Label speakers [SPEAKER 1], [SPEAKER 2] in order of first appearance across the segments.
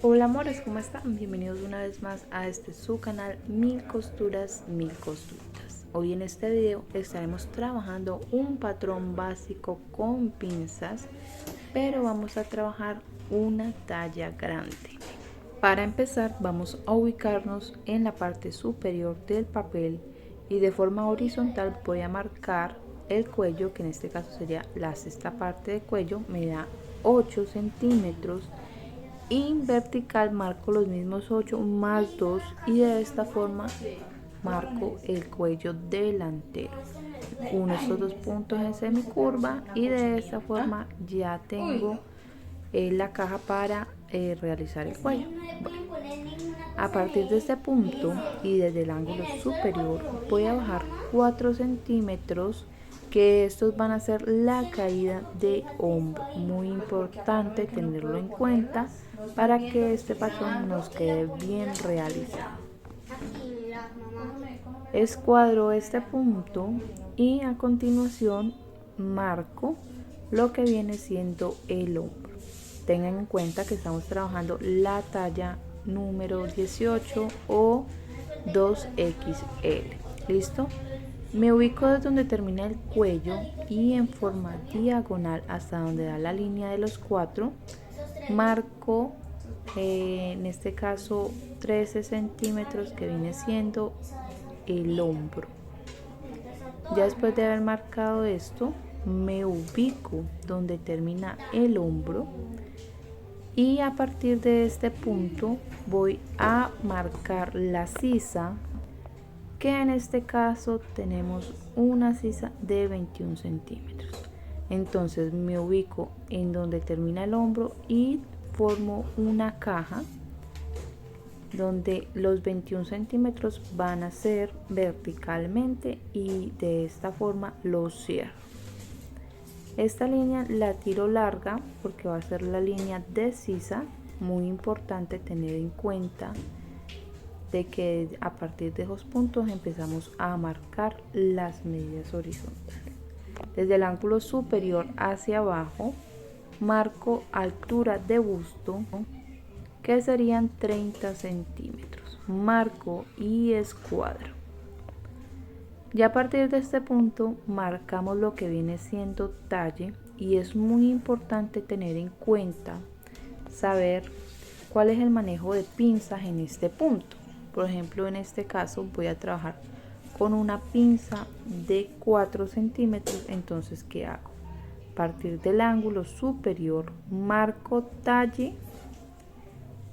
[SPEAKER 1] Hola amores, ¿cómo están? Bienvenidos una vez más a su canal Mil Costuras, Mil Costuritas. Hoy en este video estaremos trabajando un patrón básico con pinzas, pero vamos a trabajar una talla grande. Para empezar vamos a ubicarnos en la parte superior del papel y de forma horizontal voy a marcar el cuello, que en este caso sería la sexta parte de cuello, me da 8 centímetros, y vertical marco los mismos 8 más 2 y de esta forma marco el cuello delantero. Uno estos dos puntos en semicurva y de esta forma ya tengo la caja para realizar el cuello. Bueno, a partir de este punto y desde el ángulo superior voy a bajar 4 centímetros, que estos van a ser la caída de hombro. Muy importante tenerlo en cuenta para que este patrón nos quede bien realizado. Escuadro este punto y a continuación marco lo que viene siendo el hombro. Tengan en cuenta que estamos trabajando la talla número 18 o 2XL. ¿Listo? Me ubico desde donde termina el cuello y en forma diagonal hasta donde da la línea de los 4 marco en este caso 13 centímetros, que viene siendo el hombro. Ya después de haber marcado esto me ubico donde termina el hombro y a partir de este punto voy a marcar la sisa, que en este caso tenemos una sisa de 21 centímetros. Entonces me ubico en donde termina el hombro y formo una caja donde los 21 centímetros van a ser verticalmente y de esta forma los cierro. Esta línea la tiro larga porque va a ser la línea de sisa. Muy importante tener en cuenta de que a partir de esos puntos empezamos a marcar las medidas horizontales. Desde el ángulo superior hacia abajo marco altura de busto, que serían 30 centímetros. Marco y escuadro. Ya a partir de este punto marcamos lo que viene siendo talle, y es muy importante tener en cuenta saber cuál es el manejo de pinzas en este punto. Por ejemplo, en este caso voy a trabajar con una pinza de 4 centímetros. Entonces, ¿qué hago? A partir del ángulo superior marco talle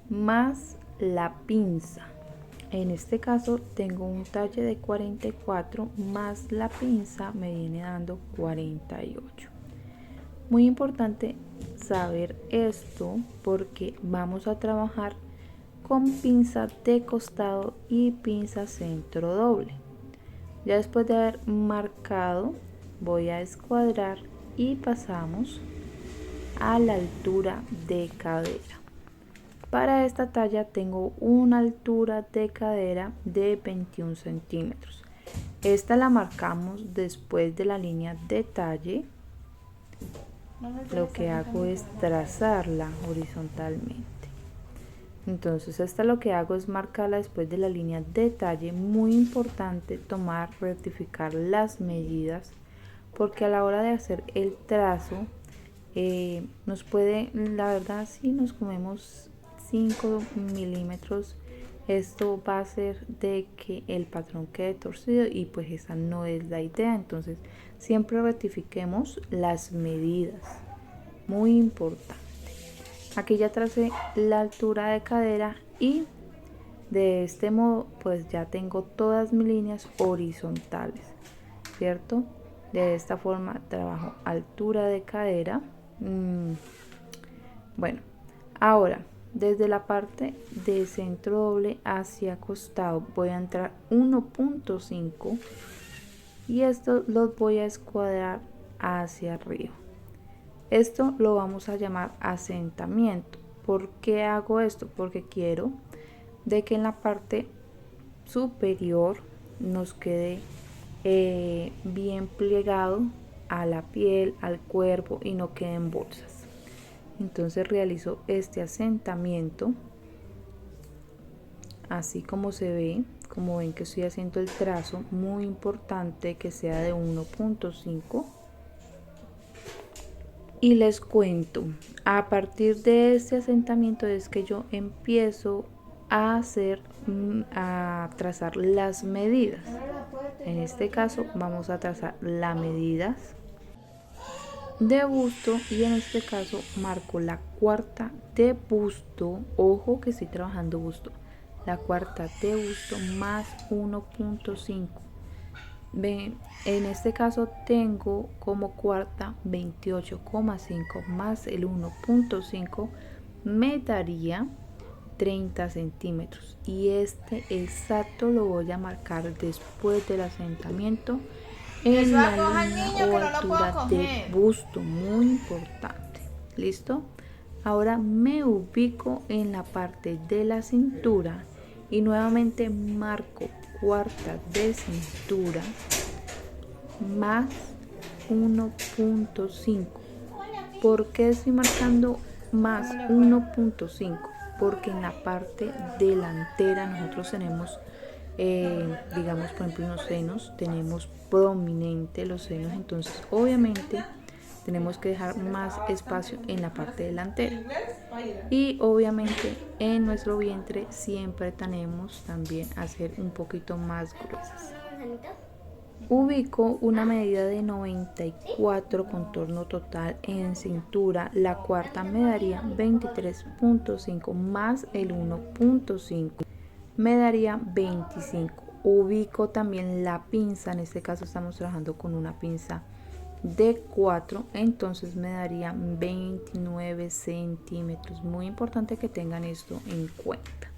[SPEAKER 1] más la pinza. En este caso tengo un talle de 44 más la pinza me viene dando 48. Muy importante saber esto porque vamos a trabajar con pinza de costado y pinza centro doble. Ya después de haber marcado voy a escuadrar y pasamos a la altura de cadera. Para esta talla tengo una altura de cadera de 21 centímetros. Esta la marcamos después de la línea de talle. Lo que hago es trazarla horizontalmente. Entonces esta lo que hago es marcarla después de la línea de talle. Muy importante rectificar las medidas, porque a la hora de hacer el trazo nos puede, la verdad, si nos comemos 5 milímetros, esto va a hacer de que el patrón quede torcido y pues esa no es la idea. Entonces siempre rectifiquemos las medidas, muy importante. Aquí ya tracé la altura de cadera y de este modo pues ya tengo todas mis líneas horizontales, ¿cierto? De esta forma trabajo altura de cadera. Bueno, ahora desde la parte de centro doble hacia costado voy a entrar 1.5 y esto los voy a escuadrar hacia arriba. Esto lo vamos a llamar asentamiento. ¿Por qué hago esto? Porque quiero de que en la parte superior nos quede bien plegado a la piel, al cuerpo y no queden bolsas. Entonces realizo este asentamiento así como se ve. Como ven que estoy haciendo el trazo, muy importante que sea de 1.5. Y les cuento, a partir de este asentamiento es que yo empiezo a trazar las medidas. En este caso vamos a trazar las medidas de busto y en este caso marco la cuarta de busto. Ojo que estoy trabajando busto. La cuarta de busto más 1.5. Ven, en este caso tengo como cuarta 28,5 más el 1.5 me daría 30 centímetros, y este exacto lo voy a marcar después del asentamiento en la línea o altura de busto, muy importante. ¿Listo? Ahora me ubico en la parte de la cintura y nuevamente marco cuarta de cintura más 1.5. ¿Por qué estoy marcando más 1.5? Porque en la parte delantera nosotros tenemos, digamos, por ejemplo, en los senos tenemos prominente los senos, entonces obviamente tenemos que dejar más espacio en la parte delantera, y obviamente en nuestro vientre siempre tenemos también hacer un poquito más gruesas. Ubico una medida de 94 contorno total en cintura. La cuarta me daría 23.5 más el 1.5 me daría 25. Ubico también la pinza, en este caso estamos trabajando con una pinza de 4, entonces me daría 29 centímetros. Muy importante que tengan esto en cuenta.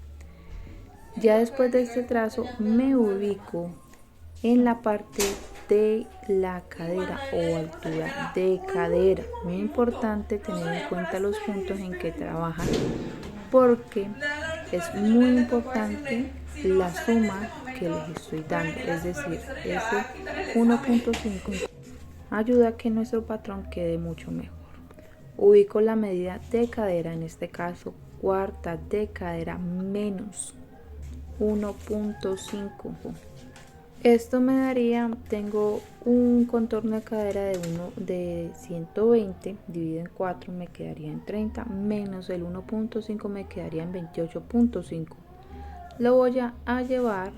[SPEAKER 1] Ya después de este trazo me ubico en la parte de la cadera o altura de cadera. Muy importante tener en cuenta los puntos en que trabajan, porque es muy importante la suma que les estoy dando, es decir, ese 1.5 ayuda a que nuestro patrón quede mucho mejor. Ubico la medida de cadera, en este caso cuarta de cadera menos 1.5. Esto me daría, tengo un contorno de cadera de 120, dividido en 4 me quedaría en 30, menos el 1.5 me quedaría en 28.5. Lo voy a llevar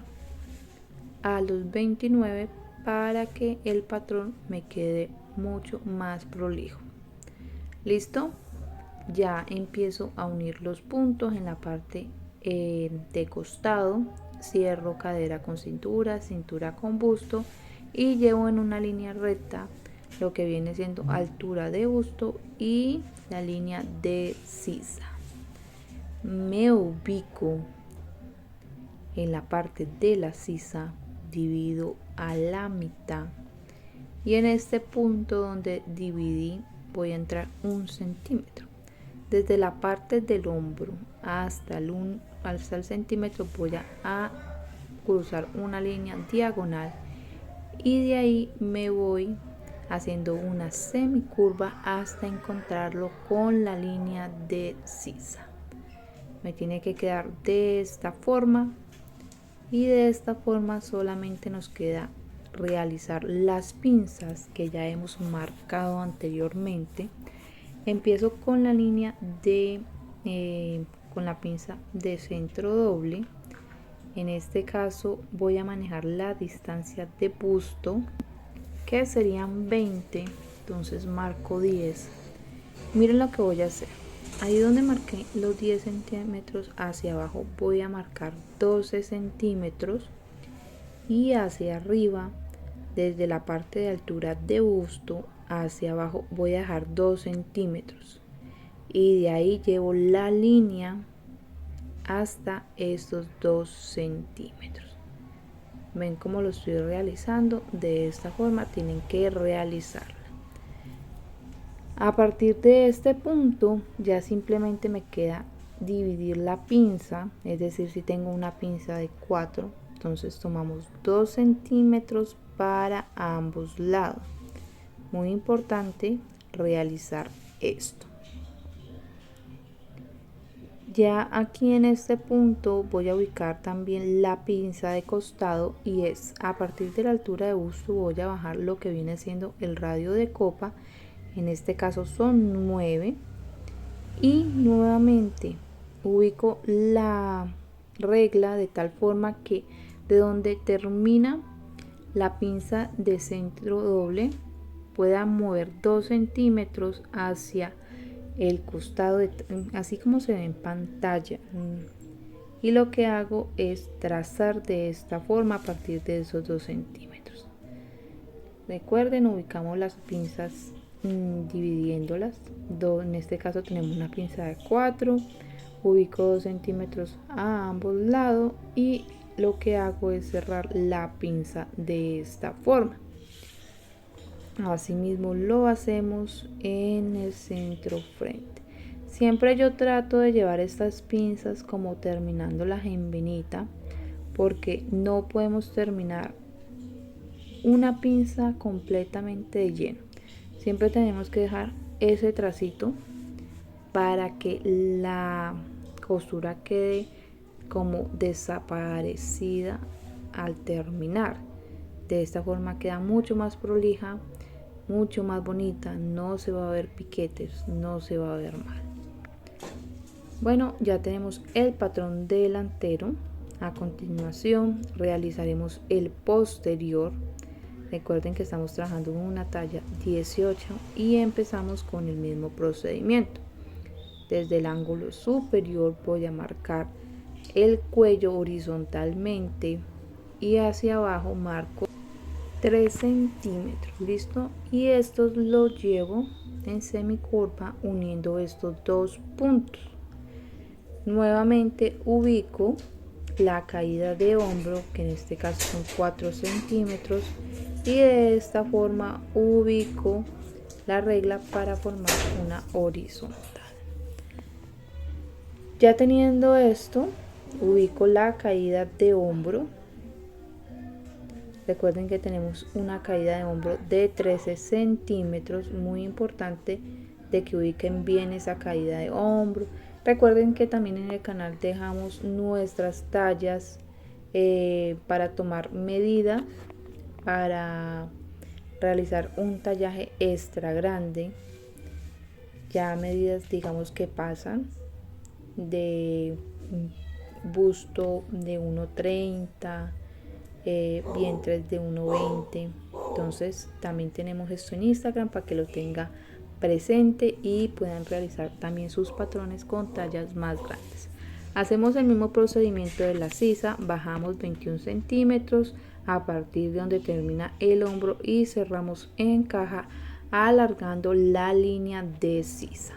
[SPEAKER 1] a los 29 para que el patrón me quede mucho más prolijo. ¿Listo? Ya empiezo a unir los puntos en la parte de costado. Cierro cadera con cintura, cintura con busto, y llevo en una línea recta lo que viene siendo altura de busto y la línea de sisa. Me ubico en la parte de la sisa, divido a la mitad y en este punto donde dividí voy a entrar 1 centímetro. Desde la parte del hombro hasta el centímetro voy a cruzar una línea diagonal, y de ahí me voy haciendo una semicurva hasta encontrarlo con la línea de sisa. Me tiene que quedar de esta forma, y de esta forma solamente nos queda realizar las pinzas que ya hemos marcado anteriormente. Empiezo con la línea de con la pinza de centro doble. En este caso voy a manejar la distancia de busto, que serían 20, entonces marco 10. Miren lo que voy a hacer. Ahí donde marqué los 10 centímetros hacia abajo voy a marcar 12 centímetros, y hacia arriba, desde la parte de altura de busto hacia abajo, voy a dejar 2 centímetros, y de ahí llevo la línea hasta estos 2 centímetros. Ven cómo lo estoy realizando. De esta forma tienen que realizarla. A partir de este punto ya simplemente me queda dividir la pinza, es decir, si tengo una pinza de 4, entonces tomamos 2 centímetros para ambos lados. Muy importante realizar esto. Ya aquí en este punto voy a ubicar también la pinza de costado, y es a partir de la altura de busto voy a bajar lo que viene siendo el radio de copa. En este caso son 9, y nuevamente ubico la regla de tal forma que de donde termina la pinza de centro doble pueda mover 2 centímetros hacia el costado, así como se ve en pantalla. Y lo que hago es trazar de esta forma a partir de esos 2 centímetros. Recuerden, ubicamos las pinzas dividiéndolas. En este caso tenemos una pinza de 4, ubico 2 centímetros a ambos lados y lo que hago es cerrar la pinza de esta forma. Asimismo lo hacemos en el centro frente. Siempre yo trato de llevar estas pinzas como terminándolas en venita, porque no podemos terminar una pinza completamente de lleno. Siempre tenemos que dejar ese tracito para que la costura quede como desaparecida al terminar. De esta forma queda mucho más prolija, mucho más bonita, no se va a ver piquetes, no se va a ver mal. Bueno, ya tenemos el patrón delantero. A continuación realizaremos el posterior. Recuerden que estamos trabajando en una talla 18 y empezamos con el mismo procedimiento. Desde el ángulo superior voy a marcar el cuello horizontalmente y hacia abajo marco 3 centímetros, listo, y estos los llevo en semicurva uniendo estos dos puntos. Nuevamente ubico la caída de hombro, que en este caso son 4 centímetros, y de esta forma ubico la regla para formar una horizontal. Ya teniendo esto, ubico la caída de hombro. Recuerden que tenemos una caída de hombro de 13 centímetros, muy importante de que ubiquen bien esa caída de hombro. Recuerden que también en el canal dejamos nuestras tallas para tomar medidas, para realizar un tallaje extra grande, ya medidas digamos que pasan de busto de 1,30, vientres de 1,20. Entonces también tenemos esto en Instagram para que lo tenga presente y puedan realizar también sus patrones con tallas más grandes. Hacemos el mismo procedimiento de la sisa, bajamos 21 centímetros a partir de donde termina el hombro y cerramos en caja alargando la línea de sisa.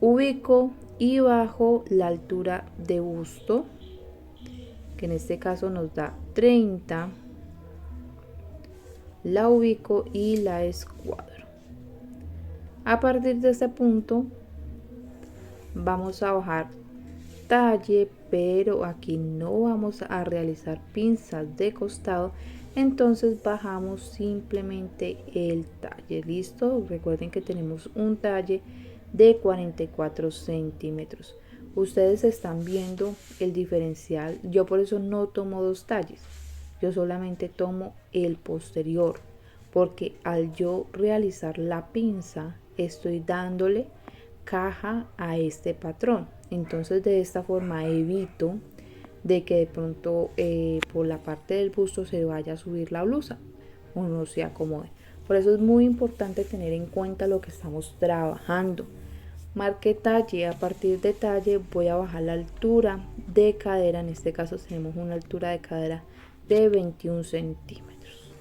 [SPEAKER 1] Ubico y bajo la altura de busto, que en este caso nos da 30, la ubico y la escuadro. A partir de este punto vamos a bajar talle, pero aquí no vamos a realizar pinzas de costado, entonces bajamos simplemente el talle. Listo, recuerden que tenemos un talle de 44 centímetros. Ustedes están viendo el diferencial. Yo por eso no tomo dos talles, yo solamente tomo el posterior, porque al yo realizar la pinza estoy dándole caja a este patrón. Entonces de esta forma evito de que de pronto por la parte del busto se vaya a subir la blusa o no se acomode. Por eso es muy importante tener en cuenta lo que estamos trabajando. Marqué talle, a partir de talle voy a bajar la altura de cadera. En este caso tenemos una altura de cadera de 21 centímetros.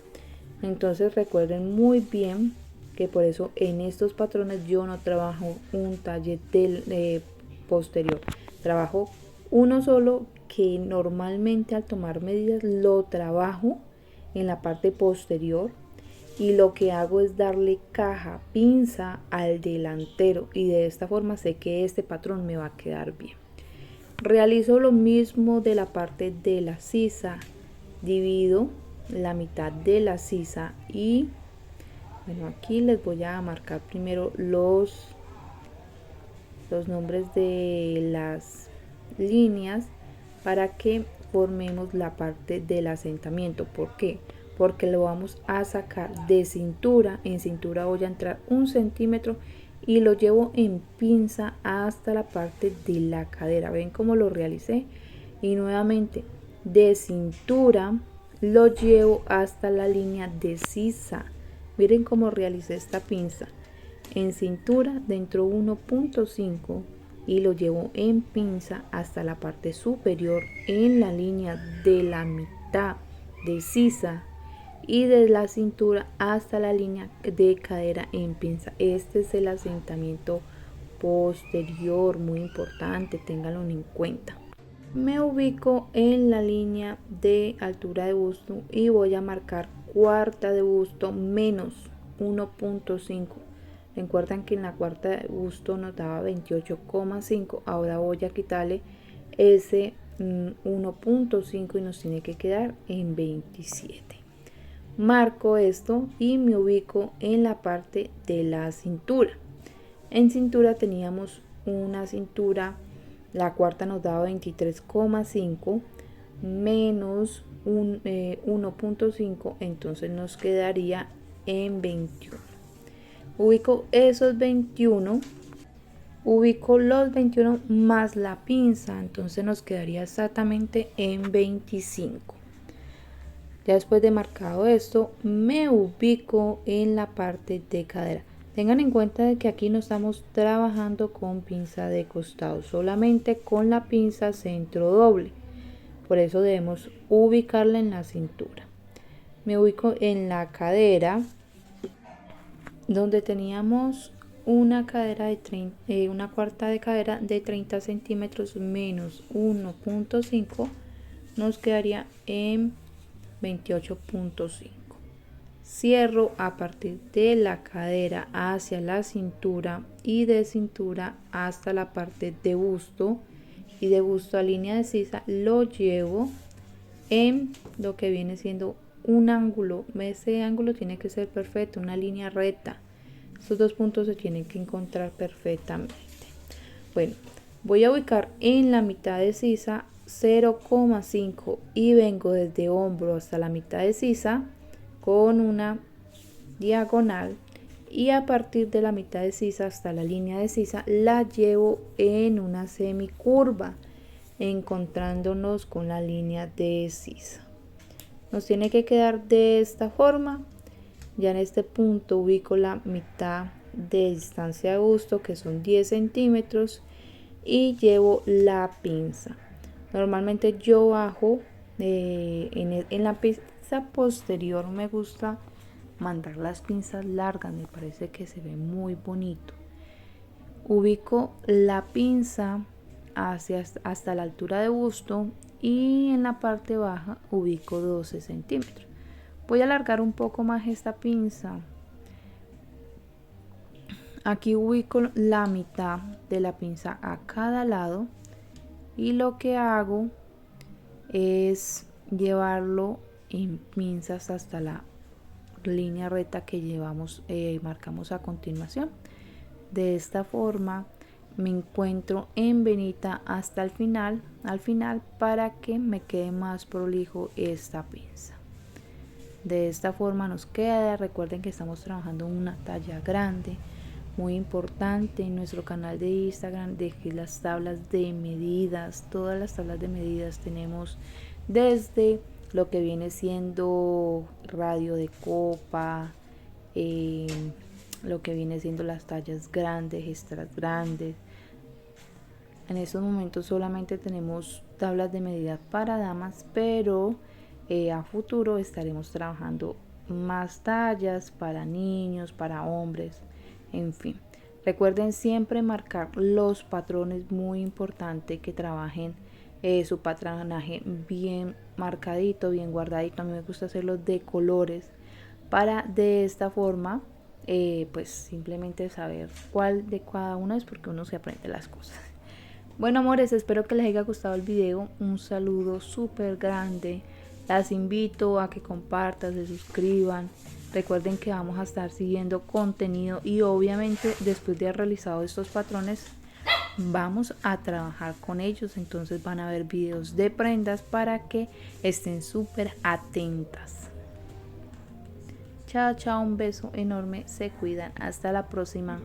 [SPEAKER 1] Entonces recuerden muy bien que por eso en estos patrones yo no trabajo un talle del posterior, trabajo uno solo, que normalmente al tomar medidas lo trabajo en la parte posterior, y lo que hago es darle caja, pinza al delantero, y de esta forma sé que este patrón me va a quedar bien. Realizo lo mismo de la parte de la sisa, divido la mitad de la sisa y bueno, aquí les voy a marcar primero los los nombres de las líneas para que formemos la parte del asentamiento. ¿Por qué? Porque lo vamos a sacar de cintura. En cintura voy a entrar 1 centímetro y lo llevo en pinza hasta la parte de la cadera. ¿Ven cómo lo realicé? Y nuevamente de cintura lo llevo hasta la línea de sisa. Miren cómo realicé esta pinza. En cintura dentro 1.5 y lo llevo en pinza hasta la parte superior en la línea de la mitad de sisa y de la cintura hasta la línea de cadera en pinza. Este es el asentamiento posterior, muy importante, ténganlo en cuenta. Me ubico en la línea de altura de busto y voy a marcar cuarta de busto menos 1.5. Recuerdan que en la cuarta de busto nos daba 28,5. Ahora voy a quitarle ese 1.5 y nos tiene que quedar en 27. Marco esto y me ubico en la parte de la cintura. En cintura teníamos una cintura, la cuarta nos daba 23,5 menos 1.5, entonces nos quedaría en 21. Ubico esos 21, ubico los 21 más la pinza, entonces nos quedaría exactamente en 25. Ya después de marcado esto, me ubico en la parte de cadera. Tengan en cuenta de que aquí no estamos trabajando con pinza de costado, solamente con la pinza centro doble. Por eso debemos ubicarla en la cintura. Me ubico en la cadera, donde teníamos una cadera de una cuarta de cadera de 30 centímetros menos 1.5, nos quedaría en 28.5. Cierro a partir de la cadera hacia la cintura y de cintura hasta la parte de busto, y de busto a línea de sisa lo llevo en lo que viene siendo un ángulo. Ese ángulo tiene que ser perfecto, una línea recta. Estos dos puntos se tienen que encontrar perfectamente. Bueno, voy a ubicar en la mitad de sisa 0,5 y vengo desde hombro hasta la mitad de sisa con una diagonal, y a partir de la mitad de sisa hasta la línea de sisa la llevo en una semicurva encontrándonos con la línea de sisa. Nos tiene que quedar de esta forma. Ya en este punto ubico la mitad de distancia de busto, que son 10 centímetros, y llevo la pinza. Normalmente yo bajo en la pinza posterior. Me gusta mandar las pinzas largas, me parece que se ve muy bonito. Ubico la pinza hasta la altura de busto y en la parte baja ubico 12 centímetros. Voy a alargar un poco más esta pinza. Aquí ubico la mitad de la pinza a cada lado y lo que hago es llevarlo en pinzas hasta la línea recta que marcamos a continuación. De esta forma me encuentro en venita hasta el final, para que me quede más prolijo esta pinza. De esta forma nos queda. Recuerden que estamos trabajando en una talla grande, muy importante. En nuestro canal de Instagram dejé las tablas de medidas, todas las tablas de medidas. Tenemos desde lo que viene siendo radio de copa, lo que viene siendo las tallas grandes, extras grandes. En estos momentos solamente tenemos tablas de medida para damas, pero a futuro estaremos trabajando más tallas para niños, para hombres, en fin. Recuerden siempre marcar los patrones, muy importante que trabajen su patronaje bien marcadito, bien guardadito. A mí me gusta hacerlo de colores para de esta forma pues simplemente saber cuál de cada uno es, porque uno se aprende las cosas. Bueno, amores, espero que les haya gustado el video. Un saludo súper grande. Las invito a que compartan, se suscriban. Recuerden que vamos a estar siguiendo contenido y obviamente después de haber realizado estos patrones vamos a trabajar con ellos. Entonces van a ver videos de prendas para que estén súper atentas. Chao, chao, un beso enorme, se cuidan, hasta la próxima.